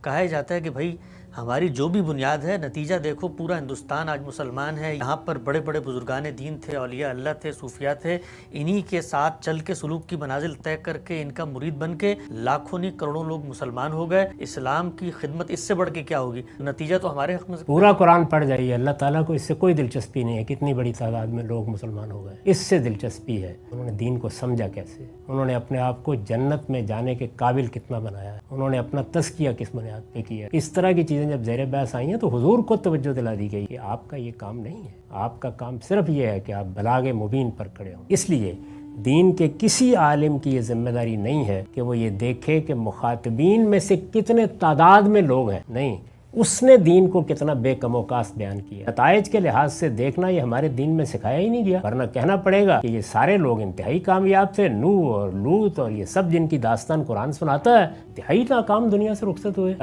کہا جاتا ہے کہ بھائی ہماری جو بھی بنیاد ہے، نتیجہ دیکھو پورا ہندوستان آج مسلمان ہے، یہاں پر بڑے بڑے بزرگان دین تھے، اولیاء اللہ تھے، صوفیاء تھے، انہی کے ساتھ چل کے سلوک کی منازل طے کر کے ان کا مرید بن کے لاکھوں نہیں کروڑوں لوگ مسلمان ہو گئے۔ اسلام کی خدمت اس سے بڑھ کے کیا ہوگی؟ نتیجہ تو ہمارے حق میں پورا قرآن پڑھ جائیے، اللہ تعالیٰ کو اس سے کوئی دلچسپی نہیں ہے کتنی بڑی تعداد میں لوگ مسلمان ہو گئے، اس سے دلچسپی ہے انہوں نے دین کو سمجھا کیسے، انہوں نے اپنے آپ کو جنت میں جانے کے قابل کتنا بنایا ہے، انہوں نے اپنا تزکیہ کس بنیاد پہ کیا ہے۔ اس طرح کی چیزیں جب زیر بحث آئی ہیں تو حضور کو توجہ دلا دی گئی کہ آپ کا یہ کام نہیں ہے، آپ کا کام صرف یہ ہے کہ آپ بلاغ مبین پر کھڑے ہوں۔ اس لیے دین کے کسی عالم کی یہ ذمہ داری نہیں ہے کہ وہ یہ دیکھے کہ مخاطبین میں سے کتنے تعداد میں لوگ ہیں، نہیں، اس نے دین کو کتنا بے کم و کاست بیان کیا۔ نتائج کے لحاظ سے دیکھنا یہ ہمارے دین میں سکھایا ہی نہیں گیا، ورنہ کہنا پڑے گا کہ یہ سارے لوگ انتہائی کامیاب تھے، نوح اور لوط اور یہ سب جن کی داستان قرآن سناتا ہے انتہائی ناکام دنیا سے رخصت ہوئے۔